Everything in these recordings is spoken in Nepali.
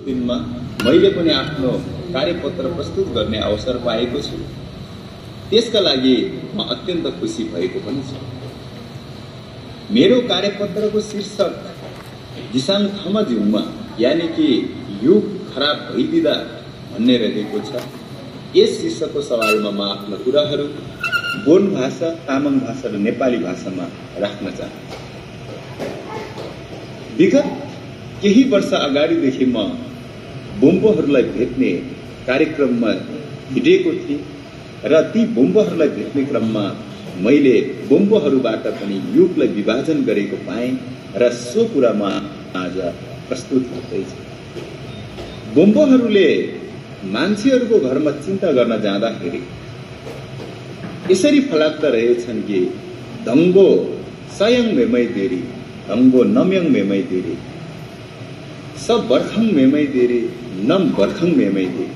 दिनमा मैले पनि आफ्नो कार्यपत्र प्रस्तुत गर्ने अवसर पाएको छु। त्यसका लागि म अत्यन्त खुसी भएको पनि छु। मेरो कार्यपत्रको शीर्षक दिसाङ थमजिउमा यानि कि युग खराब भइदिँदा भन्ने रहेको छ। यस शीर्षकको सवालमा म आफ्ना कुराहरू गोन भाषा, तामाङ भाषा र नेपाली भाषामा राख्न चाहन्छु। विगत केही वर्ष अगाडिदेखि म बोम्बोहरूलाई भेट्ने कार्यक्रममा हिँडेको थिएँ र ती बोम्बोहरूलाई भेट्ने क्रममा मैले बोम्बोहरूबाट पनि युगलाई विभाजन गरेको पाएँ र सो कुरामा आज प्रस्तुत हुँदैछ। बोम्बोहरूले मान्छेहरूको घरमा चिन्ता गर्न जाँदाखेरि यसरी फलाक्दा रहेछन् कि दङ्गो सयङ मेमै देरी, दङ्गो नम्यङ मेमै देरी, सब बर्खङ मेमै देरी, नम बर्खङ मेमै देरी,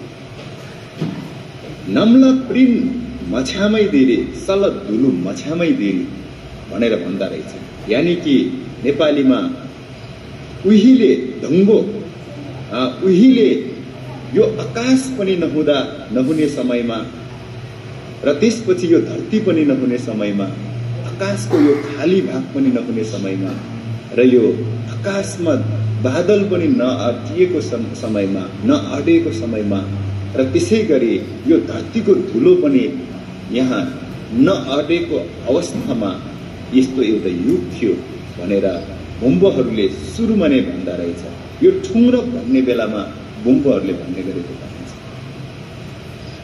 नम्ल प्रिन मछ्यामै देरी, सल दुलु मछ्यामै देरी भनेर भन्दा रहेछन्। यानी कि नेपालीमा उहिले दङ्गो, उहिले यो आकाश पनि नहुने समयमा र त्यसपछि यो धरती पनि नहुने समयमा, आकाशको यो खाली भाग पनि नहुने समयमा र यो आकाशमा बादल पनि नअटिएको समयमा, नअडेको समयमा र त्यसै गरी यो धरतीको धुलो पनि यहाँ नअडेको अवस्थामा यस्तो एउटा युग थियो भनेर बोम्बोहरूले सुरुमा नै भन्दा रहेछ। यो ठुङ्ग्र भन्ने बेलामा बोम्बोहरूले भन्ने गरेको पाइन्छ।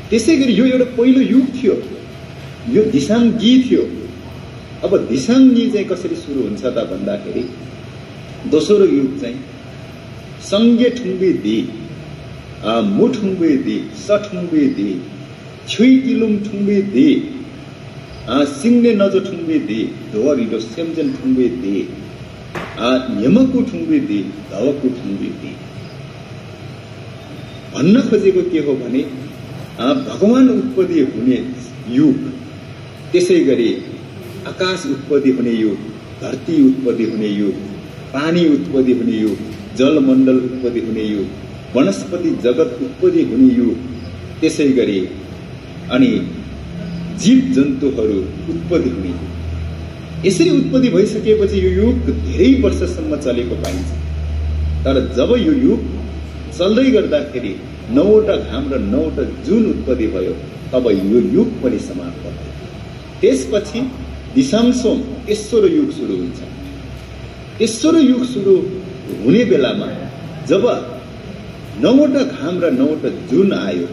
त्यसै गरी यो एउटा पहिलो युग थियो, यो दिसाङगी थियो। अब दिसाङगी चाहिँ कसरी सुरु हुन्छ त भन्दाखेरि दोस्रो युग चाहिँ सङ्गे ठुङ्बे दि, मु ठुङ्बे दि, स ठुङ्बे दि, छुई किलुम ठुङ्बे दि, सिङ्गे नजो ठुङ्बे दि, ढोरिलो सेम्जन ठुङ्बे दि, यमकु ठुङ्बे दि, धवकु ठुङ्बे दि। भन्न खोजेको के हो भने भगवान उत्पत्ति हुने युग, त्यसै गरी आकाश उत्पत्ति हुने युग, धरती उत्पत्ति हुने युग, पानी उत्पत्ति हुने युग, जलमण्डल उत्पत्ति हुने युग, वनस्पति जगत उत्पत्ति हुने युग, त्यसै गरी अनि जीव जन्तुहरू उत्पत्ति हुने युग। यसरी उत्पत्ति भइसकेपछि यो युग धेरै वर्षसम्म चलेको पाइन्छ। तर जब यो युग चल्दै गर्दाखेरि 9वटा घाम र 9वटा जुन उत्पत्ति भयो तब यो युग पनि समाप्त भयो। त्यसपछि दिसाङसोम तेस्रो युग सुरु हुन्छ। तेस्रो युग सुरु हुने बेलामा जब 9वटा घाम र 9वटा जुन आयो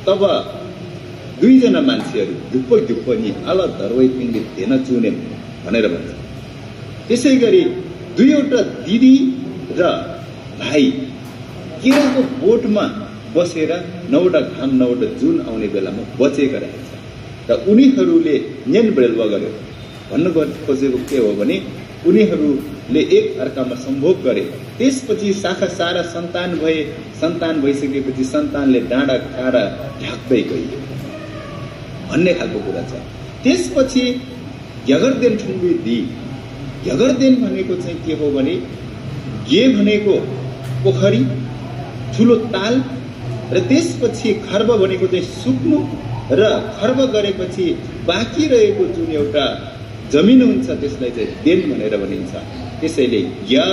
तब दुईजना मान्छेहरू धुप्पनी आल धरवै पिङ्गे धेन चुने भनेर भन्छ। त्यसै गरी दुईवटा दिदी र भाइ केराको बोटमा बसेर 9वटा घाम 9वटा जुन आउने बेलामा बचेका रहेछ र उनीहरूले न्यान ब्रेल्वा गर्यो। भन्न खोजेको के हो भने उनीहरूले एक अर्कामा सम्भोग गरे। त्यसपछि शाखा सारा सन्तान भए। सन्तान भइसकेपछि सन्तानले डाँडा काँडा ढाक्दै गइयो भन्ने खालको कुरा छ। त्यसपछि ग्यागरदेन ठुङ्बी दि, ग्यागरदेन भनेको चाहिँ के हो भने गे भनेको पोखरी, ठुलो ताल र त्यसपछि खर्ब भनेको चाहिँ सुक्नु र खर्ब गरेपछि बाँकी रहेको जुन एउटा जमिन हुन्छ त्यसलाई चाहिँ देन भनेर भनिन्छ। त्यसैले या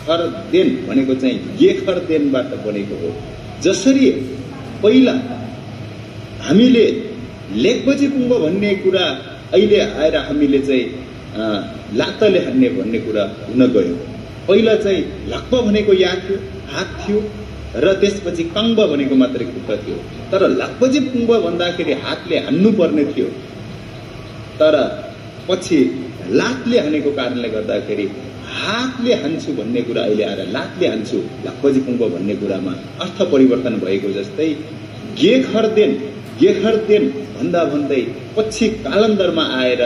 खर देन भनेको चाहिँ गेखर देनबाट बनेको हो। जसरी पहिला हामीले लेखबजी पुङ्ग भन्ने कुरा अहिले आएर हामीले चाहिँ लातले हान्ने भन्ने कुरा हुन गयो। पहिला चाहिँ लक्प भनेको याद थियो, हात थियो र त्यसपछि कङ्ब भनेको मात्रै खुट्टा थियो। तर लक्पजी पुङ्ग भन्दाखेरि हातले हान्नु पर्ने थियो। तर पछि लातले हानेको कारणले गर्दाखेरि हातले हान्छु भन्ने कुरा अहिले आएर लातले हान्छु लक्पजी पुङ्ग भन्ने कुरामा अर्थ परिवर्तन भएको जस्तै गेखरदेन भन्दा भन्दै पछि कालन्दरमा आएर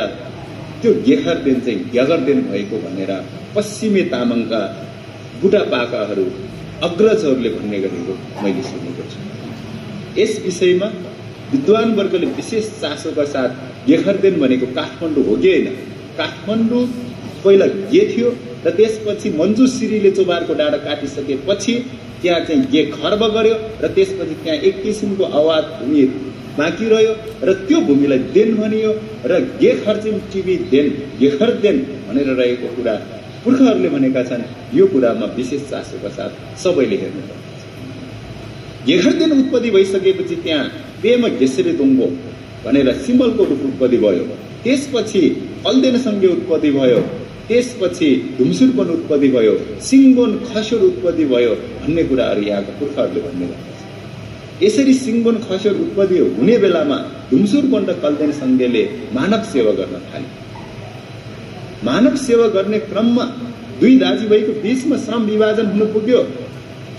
त्यो गेखरदेन चाहिँ ग्यागरदेन भएको भनेर पश्चिमे तामाङका बुढापाकाहरू अग्रजहरूले भन्ने गरेको मैले सुनेको छु। यस विषयमा विद्वान वर्गले विशेष चासोका साथ गेखरदेन भनेको काठमाडौँ हो कि होइन, काठमाडौँ पहिला गे थियो र त्यसपछि मन्जु श्रीले चोबारको डाँडा काटिसकेपछि त्यहाँ चाहिँ गे खर्ब गर्यो र त्यसपछि त्यहाँ एक किसिमको आवाज भूमि बाँकी रह्यो र त्यो भूमिलाई देन भनियो र गे खर्चिम टिभी देन गेखर देन भनेर रहेको कुरा पुर्खाहरूले भनेका छन्। यो कुरामा विशेष चासोका साथ सबैले हेर्नुपर्छ। गेखर देन उत्पत्ति भइसकेपछि त्यहाँ पेम घेसरे दोङ्गो भनेर सिम्बलको रूप उत्पत्ति भयो। त्यसपछि कल्देनसँगै उत्पत्ति भयो। त्यसपछि धुमसुरबन उत्पत्ति भयो, सिङ्गोन खसोर उत्पत्ति भयो भन्ने कुराहरू यहाँका पुर्खाहरूले भन्ने गर्दछ। यसरी सिङ्गोन खसोर उत्पत्ति हुने बेलामा धुमसुरबन र कल्देनसँगैले मानव सेवा गर्न थाले। मानव सेवा गर्ने क्रममा दुई दाजुभाइको बीचमा श्रम विभाजन हुन पुग्यो।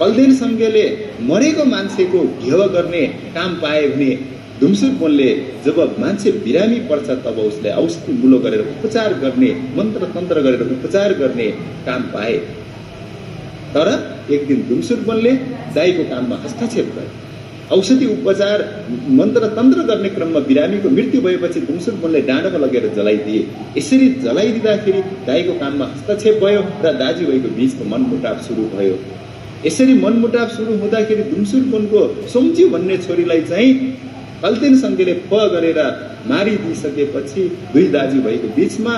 कल्देनसँगैले मरेको मान्छेको घेवा गर्ने काम पाए भने धुमसुरबनले जब मान्छे बिरामी पर्छ तब उसलाई औषधि मुलो गरेर उपचार गर्ने, मन्त्र तन्त्र गरेर उपचार गर्ने काम पाए। तर एक दिन धुमसुरबनले दाइको काममा हस्तक्षेप गरे। औषधि उपचार मन्त्र तन्त्र गर्ने क्रममा बिरामीको मृत्यु भएपछि धुमसुरबनले डाँडोमा लगेर जलाइदिए। यसरी जलाइदिँदाखेरि दाइको काममा हस्तक्षेप भयो र दाजुभाइको बीचको मनमुटाव सुरु भयो। यसरी मनमुटाव सुरु हुँदाखेरि धुमसुरबनको सोम्ची भन्ने छोरीलाई चाहिँ कल्देनसँगैले प गरेर मारिदिइसकेपछि दुई दाजुभाइको बीचमा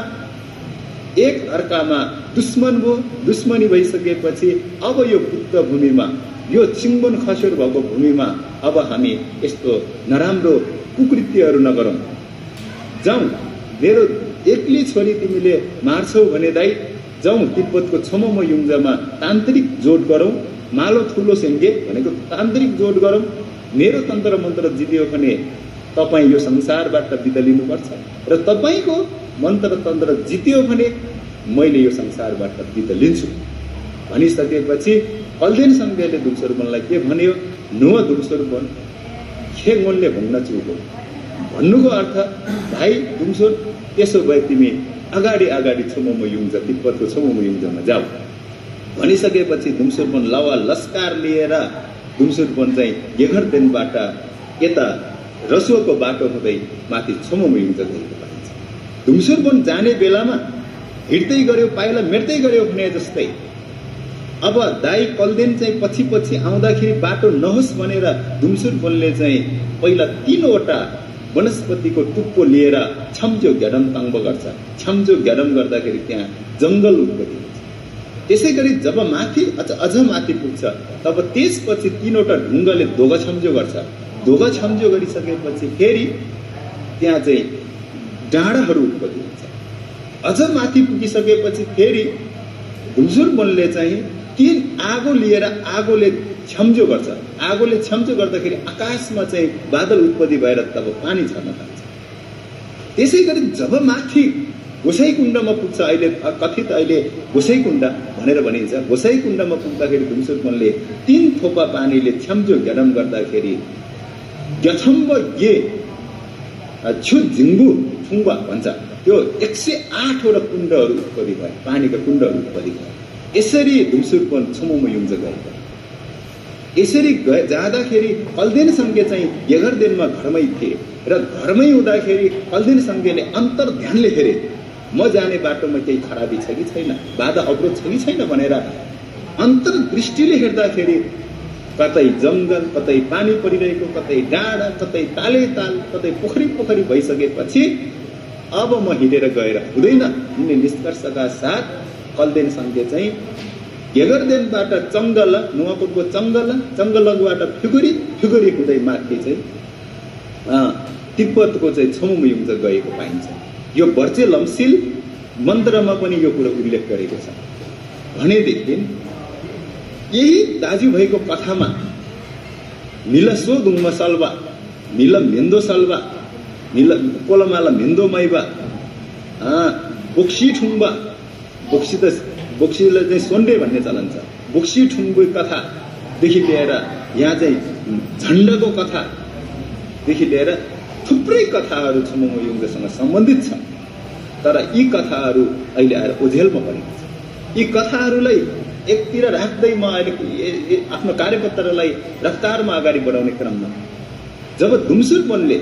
एक अर्कामा दुश्मन भयो। दुश्मनी भइसकेपछि अब यो बुद्ध भूमिमा, यो सिङ्गोन खसोर भएको भूमिमा अब हामी यस्तो नराम्रो कुकृत्यहरू नगरौँ। जाउँ, मेरो एक्लै छोरी तिमीले मार्छौ भने दाइ जाउँ तिब्बतको छोमोमो युङ्जामा तान्त्रिक जोड गरौँ। मालो ठुलो सेङ्गे भनेको तान्त्रिक जोड गरौँ। मेरो तन्त्र मन्त्र जित्यो भने तपाईँ यो संसारबाट बिदा लिनुपर्छ र तपाईँको मन्त्र तन्त्र जित्यो भने मैले यो संसारबाट बिदा लिन्छु भनिसकेपछि कल्देनसँगैले धुमसुरबनलाई के भन्यो, नुह धुमसुरबन खेङ्गोनले भन्न चुको भन्नुको अर्थ भाइ धुमसुर, त्यसो भए तिमी अगाडि अगाडि छोमोमो युङ्जा, तिब्बतको छोमोमो युङ्जामा जाऊ भनिसकेपछि धुमसुरबन लावा लस्कार लिएर धुमसुरबन चाहिँ गेघरदेनबाट यता रसुवाको बाटो हुँदै माथि छोमोमो युङ्जा गएको पाइन्छ। धुमसुरबन जाने बेलामा हिँड्दै गऱ्यो, पाइला मेट्दै गऱ्यो भने जस्तै अब दाइ कल्देन चाहिँ पछि पछि आउँदाखेरि बाटो नहोस् भनेर धुमसुरबनले चाहिँ पहिला 3वटा वनस्पतिको टुप्पो लिएर छम्जो घ्याडम ताङ्ब गर्छ। छम्जो घ्याडम गर्दाखेरि त्यहाँ जङ्गल उत्पत्ति हुन्छ। त्यसै गरी जब माथि अझ माथि पुग्छ तब त्यसपछि 3वटा ढुङ्गाले धोगा छम्जो गर्छ। धोगा छम्जो गरिसकेपछि फेरि त्यहाँ चाहिँ डाँडाहरू उत्पत्ति हुन्छ। अझ माथि पुगिसकेपछि फेरि धुमसुरबनले चाहिँ 3 आगो लिएर आगोले छम्जो गर्छ। आगोले छम्जो गर्दाखेरि आकाशमा चाहिँ बादल उत्पत्ति भएर तब पानी छर्न थाल्छ। त्यसै गरी जब माथि गोसाइकुण्डमा पुग्छ, अहिले कथित अहिले गोसाइकुण्ड भनेर भनिन्छ, गोसाइकुण्डमा पुग्दाखेरि धुमसुरबनले 3 थोपा पानीले छम्जो घ्याडम गर्दाखेरि ग्याछम्ब गे छु झिङ्गु ठुङ्गा भन्छ, त्यो 108वटा कुण्डहरू उत्पत्ति भयो, पानीका कुण्डहरू उत्पत्ति भयो। यसरी धुमसुरबन छोमोमो युङ्जा गएको। यसरी जाँदाखेरि कल्देनसँगै चाहिँ गेघरदेनमा घरमै थिए र घरमै हुँदाखेरि कल्देनसँगैले अन्तर ध्यानले हेरे म जाने बाटोमा केही खराबी छ कि छैन, बाधा अवरोध छ कि छैन भनेर अन्तर्दृष्टिले हेर्दाखेरि कतै जङ्गल, कतै पानी परिरहेको, कतै डाँडा, कतै ताले ताल, कतै पोखरी पोखरी भइसकेपछि अब म हिँडेर गएर हुँदैन भन्ने निष्कर्षका साथ कल्देनसँगै चाहिँ गेघरदेनबाट चङ्गल, नुवाकोटको चङ्गलबाट फिगुरी हुँदै माथि चाहिँ तिब्बतको चाहिँ छोमोमो युङ्जा गएको पाइन्छ। यो बर्चे लम्सिल मन्त्रमा पनि यो कुरा उल्लेख गरेको छ। भनेदेखि यही दाजुभाइको कथामा मिल सोदुङमा सल्वा, मिल मेन्दो सल्वा, मिल कोलमाला मेन्दो मैबा, बोक्सी ठुङ्बा, बोक्सीलाई चाहिँ सोन्डे भन्ने चलन छ। बोक्सी ठुङ्बो कथादेखि लिएर यहाँ चाहिँ झण्डको कथादेखि लिएर थुप्रै कथाहरू छोमोमो युङ्जासँग सम्बन्धित छ। तर यी कथाहरू अहिले आएर ओझेलमा परेको छ। यी कथाहरूलाई एकतिर राख्दै म अहिले आफ्नो कार्यपत्रलाई रफ्तारमा अगाडि बढाउने क्रममा जब धुमसुरबनले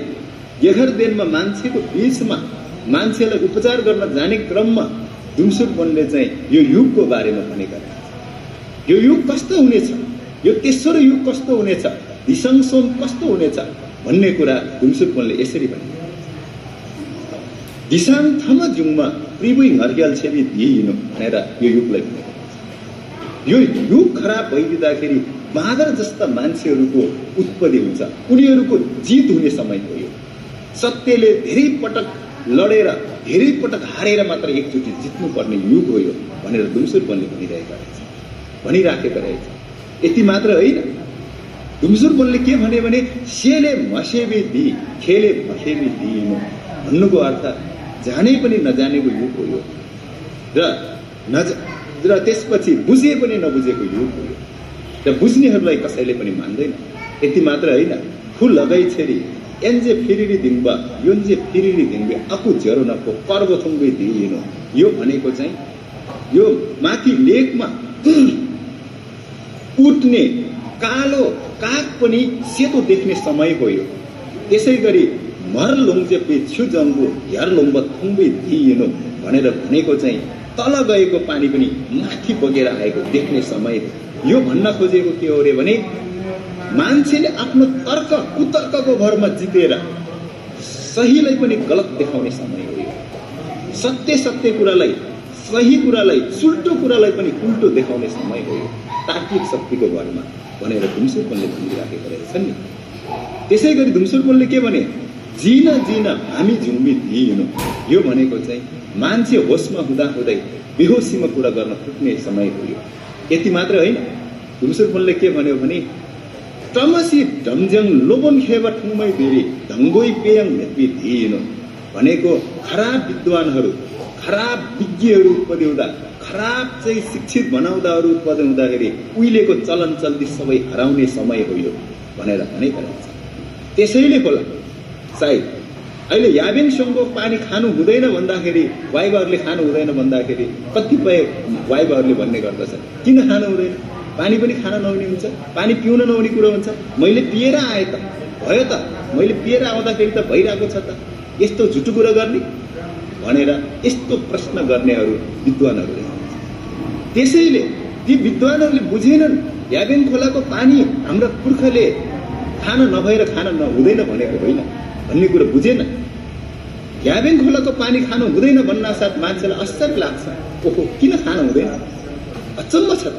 गेघरदेनमा मान्छेको बीचमा मान्छेलाई उपचार गर्न जाने क्रममा धुमसुरबनले चाहिँ यो युगको बारेमा भनेका थिए। यो युग कस्तो हुनेछ, यो तेस्रो युग कस्तो हुनेछ, दिसङसोम कस्तो हुनेछ भन्ने कुरा दुम्सुरपनले यसरी भने दिसाङ थम जुङमा प्रिबुई हरियाल छेबी दिइनु भनेर यो युगलाई भनेको। यो युग खराब भइदिँदाखेरि बाँदर जस्ता मान्छेहरूको उत्पत्ति हुन्छ, उनीहरूको जित हुने समय हो यो। सत्यले धेरै पटक लडेर धेरै पटक हारेर मात्र एकचोटि जित्नुपर्ने युग हो यो भनेर दुम्सुरपनले भनिराखेका रहेछ। यति मात्र होइन, दुम्सुरपनले के भने सेले मसेबी दि खेले मखेबी दिइनु भन्नुको अर्थ जाने पनि नजानेको युग हो यो र त्यसपछि बुझे पनि नबुझेको युग हो यो र बुझ्नेहरूलाई कसैले पनि मान्दैन। यति मात्र होइन, फुल लगाई छेरी एन्जे फिरिरी दिङ्बा योन्जे फिरिरी दिङ्बे आफू झेरो नको पर्व थुङ्बै दिइनु, यो भनेको चाहिँ यो माथि लेकमा उठ्ने कालो काग पनि सेतो देख्ने समय हो यो। त्यसै गरी मर लोङ्जे पे छु जङ्गु हेर लोङ्ब थुङ्बै दिइनु भनेर भनेको चाहिँ तल गएको पानी पनि माथि बगेर आएको देख्ने समय हो। यो भन्न खोजेको के हो रे भने मान्छेले आफ्नो तर्क कुतर्कको भरमा जितेर सहीलाई पनि गलत देखाउने समय हो यो। सत्य कुरालाई सही कुरालाई सुल्टो कुरालाई पनि उल्टो देखाउने समय हो यो तार्किक शक्तिको भरमा भनेर दुम्सुरपनले भनिराखेको रहेछन् नि। त्यसै गरी दुम्सुरपनले के भने जिन हामी झुम्बी दिइनु, यो भनेको चाहिँ मान्छे होसमा हुँदै बेहोसीमा कुरा गर्न पुग्ने समय हो यो। यति मात्र होइन, दुम्सुरपनले के भन्यो भने टमसी ढमज्याङ लोबन खेबा ठुङमै धेरै ढङ्गोई पेयङ हेपी दिइनु भनेको खराब विद्वानहरू खराब विज्ञहरू उत्पत्ति हुँदा खराब चाहिँ शिक्षित बनाउँदाहरू उत्पत्ति हुँदाखेरि उहिलेको चलन चल्ती सबै हराउने समय हो यो भनेर भनेका रहेछ। त्यसैले होला सायद अहिले याबेङसँगको पानी खानु हुँदैन भन्दाखेरि वाइबाहरूले खानु हुँदैन भन्दाखेरि कतिपय वाइबाहरूले भन्ने गर्दछ किन खानु हुँदैन, पानी पनि खान नहुने हुन्छ, पानी पिउन नहुने कुरो हुन्छ, मैले पिएर आएँ त भयो त, मैले पिएर आउँदाखेरि त भइरहेको छ त, यस्तो झुटो कुरा गर्ने भनेर यस्तो प्रश्न गर्नेहरू विद्वानहरू रहेछन्। त्यसैले ती विद्वानहरूले बुझेनन् याबेङ खोलाको पानी हाम्रा पुर्खाले खान नभएर खान हुँदैन भनेको होइन भन्ने कुरो बुझेन। याबेङ खोलाको पानी खानु हुँदैन भन्नासाथ मान्छेलाई आश्चर्य लाग्छ, ओहो किन खानु हुँदैन, अचम्म छ त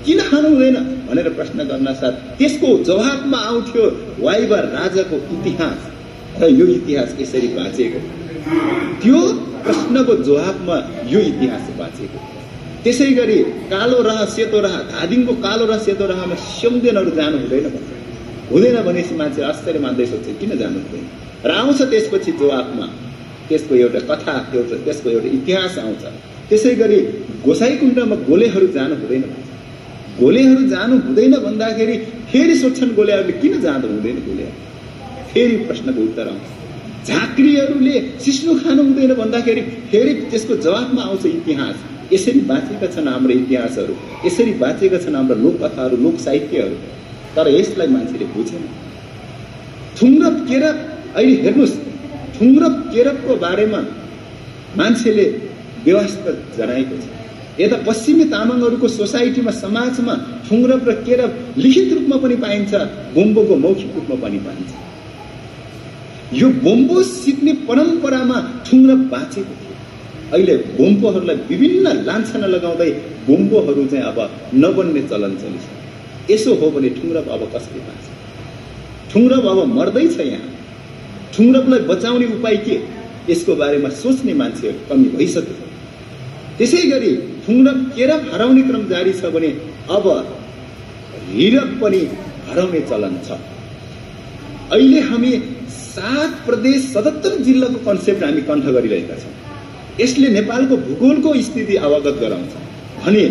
किन खानु हुँदैन भनेर प्रश्न गर्नासाथ त्यसको जवाफमा आउँथ्यो वाइबार राजाको इतिहास र यो इतिहास यसरी बाँचेको, त्यो प्रश्नको जवाफमा यो इतिहास बाँचेको। त्यसै गरी कालो रह सेतो रह धादिङको कालो र सेतो रहमा स्यौदेनहरू जानु हुँदैन भनेपछि मान्छे आश्चर्य मान्दै सोध्छ किन जानु हुँदैन र आउँछ त्यसपछि जवाफमा त्यसको एउटा कथा त्यसको एउटा इतिहास आउँछ। त्यसै गरी गोसाईकुण्डमा गोलेहरू जानु हुँदैन, गोलेहरू जानु हुँदैन भन्दाखेरि फेरि सोध्छन् गोलेहरूले किन जाँदो हुँदैन, गोलेहरू फेरि प्रश्नको उत्तर आउँछ। झाँक्रीहरूले सिस्नो खानु हुँदैन भन्दाखेरि फेरि त्यसको जवाफमा आउँछ इतिहास। यसरी बाँचेका छन् हाम्रो इतिहासहरू, यसरी बाँचेका छन् हाम्रा लोककथाहरू लोक साहित्यहरू, तर यसलाई मान्छेले बुझेन। थुङ्रप केरप अहिले हेर्नुहोस्, थुङ्रप केरपको बारेमा मान्छेले व्यवस्था जनाएको छ। यता पश्चिमी तामाङहरूको सोसाइटीमा समाजमा थुङ्रप र केरप लिखित रूपमा पनि पाइन्छ, बोम्बोको मौखिक रूपमा पनि पाइन्छ। यो बोम्बो सिक्ने परम्परामा थुङ्रप बाँचेको थियो। अहिले बोम्बोहरूलाई विभिन्न लान्छना लगाउँदै बोम्बोहरू चाहिँ अब नबन्ने चलन चलिन्छ। यसो हो भने थुङ्रप अब कसरी बाँच्छ, थुङ्रप अब मर्दैछ यहाँ, थुङ्रपलाई बचाउने उपाय के, यसको बारेमा सोच्ने मान्छेहरू कमी भइसक्यो। त्यसै गरी थुङ्रप केरप हराउने क्रम जारी छ भने अब हिरप पनि हराउने चलन छ। अहिले हामी 7 प्रदेश 77 जिल्लाको कन्सेप्ट हामी कण्ठ गरिरहेका छौँ। यसले नेपालको भूगोलको स्थिति अवगत गराउँछ भने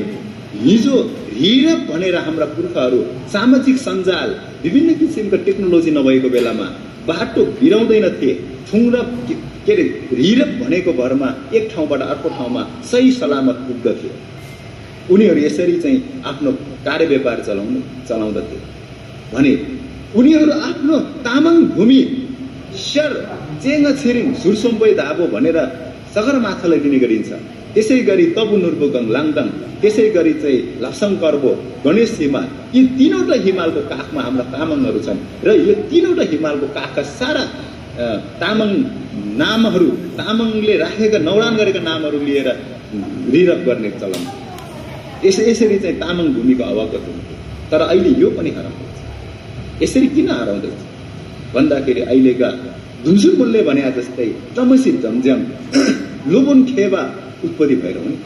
हिजो हिरप भनेर हाम्रा पुर्खाहरू सामाजिक सञ्जाल विभिन्न किसिमको टेक्नोलोजी नभएको बेलामा बाटो बिराउँदैनथे, थुङ्रप के अरे हिरप भनेको भरमा एक ठाउँबाट अर्को ठाउँमा सही सलामत पुग्दथे। उनीहरू यसरी चाहिँ आफ्नो कार्य व्यापार चलाउँदथे भने उनीहरू आफ्नो तामाङ भूमि सर चेङ्गा छिरिङ सुरसोम्बै धाबो भनेर सगरमाथालाई दिने गरिन्छ। त्यसै गरी तबु नुर्बु गङ लाङदाङ, त्यसै गरी चाहिँ लाप्साङ कर्बो, गणेश हिमाल, यी तीनवटा हिमालको काखमा हाम्रा तामाङहरू छन् र यो तीनवटा हिमालको काखका सारा तामाङ नामहरू, तामाङले राखेका नौरान गरेका नामहरू लिएर रिरप गर्ने चलन। यसरी चाहिँ तामाङ भूमिको अवगत हुन्थ्यो। तर अहिले यो पनि हराउँदैछ। यसरी किन हराउँदैछ भन्दाखेरि अहिलेका धुमसुर बोलले भने जस्तै टमसी जमज्याम लोबुन खेबा उत्पत्ति भएर हुने।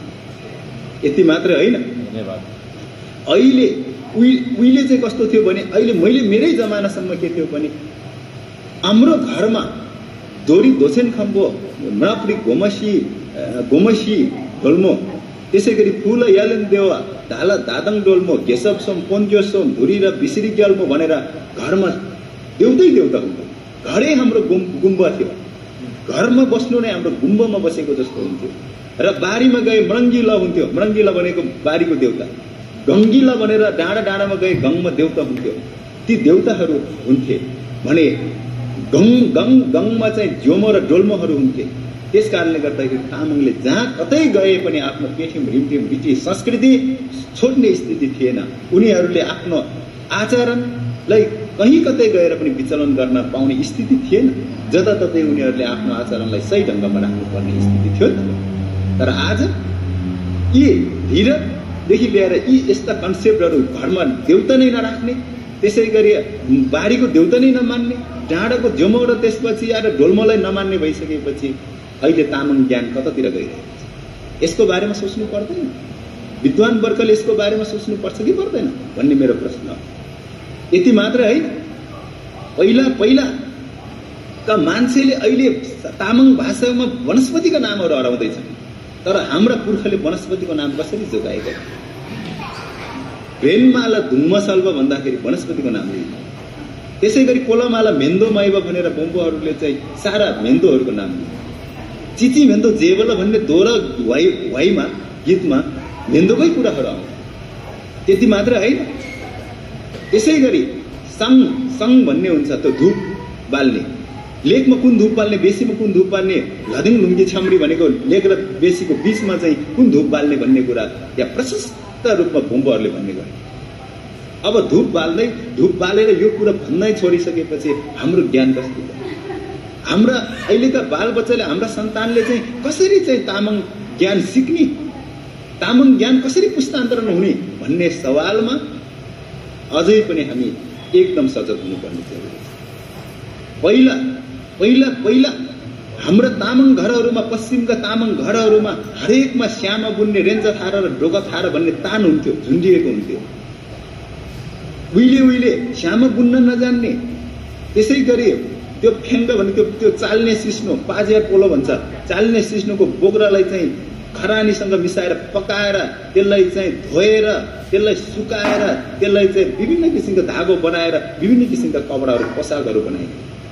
यति मात्रै होइन, अहिले उहिले चाहिँ कस्तो थियो भने, अहिले मैले मेरै जमानासम्म के थियो भने हाम्रो घरमा दोरी दोछेन खम्बो, मराप्री गोमसी ढोल्मो, त्यसै गरी फुल यालन देवा, ढाला दादङ डोल्मो, घेसप सोम, पोन्जो सोम, धुरी र बिसिरी ग्याल्मो भनेर घरमा देउतै देउता हुन्थ्यो। घरै हाम्रो गुम्बा थियो। घरमा बस्नु नै हाम्रो गुम्बमा बसेको जस्तो हुन्थ्यो। र बारीमा गए मरङ्गिला हुन्थ्यो। मरङ्गिला भनेको बारीको देउता। गङ्गिला भनेर डाँडा डाँडामा गए गङमा देउता हुन्थ्यो। ती देउताहरू हुन्थे भने गङमा चाहिँ झ्योमो र डोल्मोहरू हुन्थे। त्यस कारणले गर्दाखेरि तामाङले जहाँ कतै गए पनि आफ्नो पेठिम रिमटिम बिटी संस्कृति छोड्ने स्थिति थिएन। उनीहरूले आफ्नो आचरणलाई कहीँ कतै गएर पनि विचलन गर्न पाउने स्थिति थिएन। जताततै उनीहरूले आफ्नो आचरणलाई सही ढङ्गमा राख्नुपर्ने स्थिति थियो। तर आज यी धीरजदेखि लिएर यी यस्ता कन्सेप्टहरू घरमा देउता नै नराख्ने, त्यसै गरी बारीको देउता नै नमान्ने, डाँडाको झोमो र त्यसपछि आएर ढोल्मोलाई नमान्ने भइसकेपछि अहिले तामाङ ज्ञान कतातिर गइरहेको छ? यसको बारेमा सोच्नु पर्दैन? विद्वान वर्गले यसको बारेमा सोच्नु पर्छ कि पर्दैन भन्ने मेरो प्रश्न हो। यति मात्र होइन, पहिलाका मान्छेले अहिले तामाङ भाषामा वनस्पतिका नामहरू हराउँदैछन्। तर हाम्रा पुर्खाले वनस्पतिको नाम कसरी जोगाएका? भेनमाला धुम्मसल्व भन्दाखेरि वनस्पतिको नाम दिए। त्यसै गरी कोलामाला मेन्दो माइबा भनेर बोम्बोहरूले चाहिँ सारा मेन्दोहरूको नाम दिए। चिची मेन्दो जेबल भन्ने दोहोरो वाइमा गीतमा मेन्दोकै कुराहरू आउँछ। त्यति मात्र होइन, त्यसै गरी सङ भन्ने हुन्छ त्यो धुप बाल्ने। लेकमा कुन धुप बाल्ने, बेसीमा कुन धुप बाल्ने, लदिङ लुङ्गी छाम्री भनेको लेक र बेसीको बीचमा चाहिँ कुन धुप बाल्ने भन्ने कुरा यहाँ प्रशस्त रूपमा बोम्बोहरूले भन्ने गरे। अब धुप बालेर यो कुरा भन्नै छोडिसकेपछि हाम्रो ज्ञान कसरी? हाम्रा अहिलेका बालबच्चाले, हाम्रा सन्तानले चाहिँ कसरी चाहिँ तामाङ ज्ञान सिक्ने, तामाङ ज्ञान कसरी पुस्तान्तरण हुने भन्ने सवालमा अझै पनि हामी एकदम सजग हुनुपर्ने जरुरी छ। पहिला हाम्रा तामाङ घरहरूमा, पश्चिमका तामाङ घरहरूमा हरेकमा श्यामा बुन्ने, रेन्जा थारा र ढोका थारा भन्ने तान हुन्थ्यो, झुन्डिएको हुन्थ्यो। उहिले श्यामा बुन्न नजान्ने, त्यसै गरी त्यो फेङ्ग भने त्यो चाल्ने सिस्नो, पाजिया पोलो भन्छ, चाल्ने सिस्नोको बोक्रालाई चाहिँ खरानीसँग मिसाएर पकाएर त्यसलाई चाहिँ धोएर त्यसलाई सुकाएर त्यसलाई चाहिँ विभिन्न किसिमको धागो बनाएर विभिन्न किसिमका कपडाहरू, पोसाकहरू बनाए।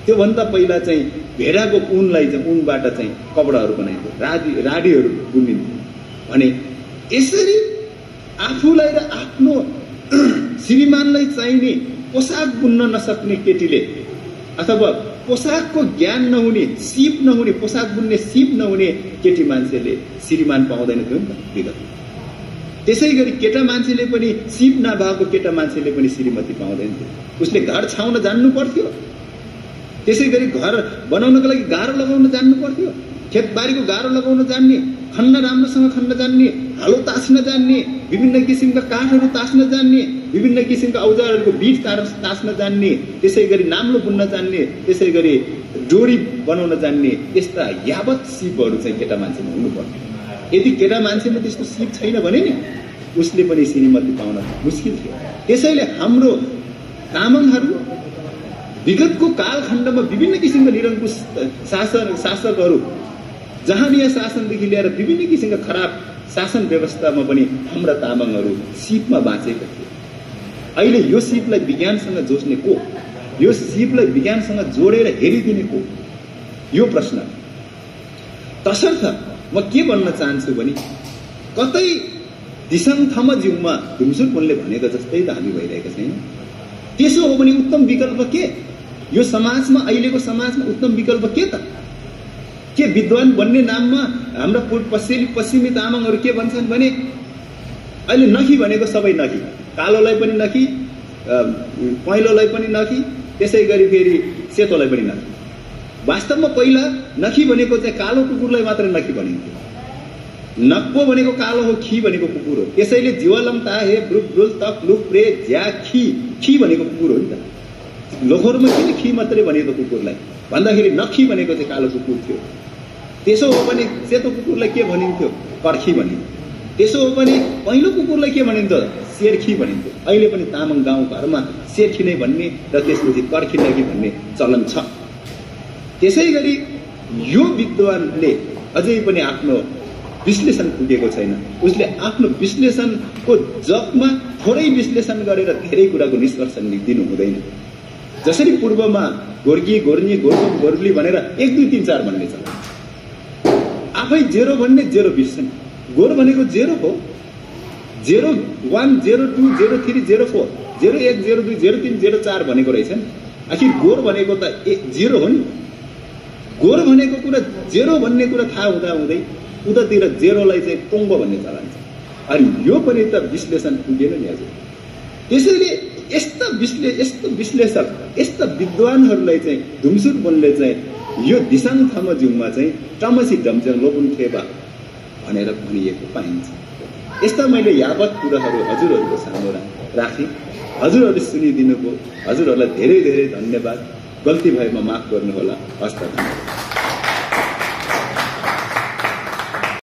त्योभन्दा पहिला चाहिँ भेडाको ऊनलाई चाहिँ ऊनबाट चाहिँ कपडाहरू बनाइन्थ्यो, राडीहरू बुनिन्थ्यो। भने यसरी आफूलाई र आफ्नो श्रीमानलाई चाहिने पोसाक बुन्न नसक्ने केटीले अथवा पोसाकको ज्ञान नहुने, सिप नहुने, पोसाक बुन्ने सिप नहुने केटी मान्छेले श्रीमान पाउँदैन थियो नि त विगत। त्यसै गरी केटा मान्छेले पनि सिप नभएको केटा मान्छेले पनि श्रीमती पाउँदैन थियो। उसले घर छाउन जान्नु पर्थ्यो, त्यसै गरी घर बनाउनको लागि गाह्रो लगाउन जान्नु पर्थ्यो, खेतबारीको गाह्रो लगाउन जान्ने, खन्न राम्रोसँग खन्न जान्ने, हालो तास्न जान्ने, विभिन्न किसिमका काठहरू तास्न जान्ने, विभिन्न किसिमका औजारहरूको बीज तास्न जान्ने, त्यसै गरी नाम्लो बुन्न जान्ने, त्यसै गरी डोरी बनाउन जान्ने, यस्ता यावत सिपहरू चाहिँ केटा मान्छेमा हुनुपर्छ। यदि केटा मान्छेमा त्यस्तो सिप छैन भने नि उसले पनि श्रीमती पाउन मुस्किल थियो। त्यसैले हाम्रो तामाङहरू विगतको कालखण्डमा विभिन्न किसिमका निरङ्कुश शासकहरू, जहानिया शासनदेखि लिएर विभिन्न किसिमका खराब शासन व्यवस्थामा पनि हाम्रा तामाङहरू सिपमा बाँचेका थिए। अहिले यो सिपलाई विज्ञानसँग जोड्ने को? यो सिपलाई विज्ञानसँग जोडेर हेरिदिने को? यो प्रश्न। तसर्थ म के भन्न चाहन्छु भने कतै दिसङ थम जिउमा धुमसुर बोलले भनेको जस्तै त हामी भइरहेका छैन। त्यसो हो भने उत्तम विकल्प के? यो समाजमा, अहिलेको समाजमा उत्तम विकल्प के त? के विद्वान बन्ने नाममा हाम्रा पश्चिमी तामाङहरू के भन्छन् भने अहिले नखी भनेको सबै नखी, कालोलाई पनि नखी, पहेँलोलाई पनि नखी, त्यसै गरी फेरि सेतोलाई पनि नखी। वास्तवमा पहिला नखी भनेको चाहिँ कालो कुकुरलाई मात्र नखी भनिन्थ्यो। नक्पो भनेको कालो हो, खी भनेको कुकुर हो। त्यसैले जीवलम ताहे ब्रुक ब्रुल तक लुक प्रे ज्या खी भनेको कुकुर हो नि त। लोहोरमा किन खी मात्रै भनेको कुकुरलाई भन्दाखेरि नखी भनेको चाहिँ कालो कुकुर थियो। त्यसो हो भने सेतो कुकुरलाई के भनिन्थ्यो? कर्खी भनिन्थ्यो। त्यसो हो भने पहिलो कुकुरलाई के भनिन्थ्यो? शेरखी भनिन्थ्यो। अहिले पनि तामाङ गाउँ घरमा शेरखी नै भन्ने र त्यसपछि कर्खी नखी भन्ने चलन छ। त्यसै गरी यो विद्वानले अझै पनि आफ्नो विश्लेषण पुगेको छैन। उसले आफ्नो विश्लेषणको जगमा थोरै विश्लेषण गरेर धेरै कुराको निष्कर्ष दिनु हुँदैन। जसरी पूर्वमा गोर्गी गोर्नी गोर्गो गोर्ली भनेर 1 2 3 4 भन्ने छ, आफै 0 भन्ने 0 बिर्सन। गोर भनेको 0 हो, 0 1 0 2 0 3 0 4 0 1 0 2 0 3 0 4 भनेको रहेछ नि। आखिर गोर भनेको त 0 हो नि। गोर भनेको कुरा 0 भन्ने कुरा थाहा हुँदा हुँदै उतातिर 0लाई चाहिँ टोङ्गो भन्ने चलन छ। अनि यो पनि त विश्लेषण पुगेन नि हजुर। त्यसैले यस्ता विश्लेषक यस्ता विद्वानहरूलाई चाहिँ धुमसुर बोलले चाहिँ यो दिसाङ थमजुङमा चाहिँ टमसी डम्जङ लोपुन खेबा भनेर भनिएको पाइन्छ। यस्ता मैले यावत कुराहरू हजुरहरूको सामु राखेँ। हजुरहरूले सुनिदिनुभयो। हजुरहरूलाई धेरै धेरै धन्यवाद। गल्ती भएमा माफ गर्नुहोला। हस्त।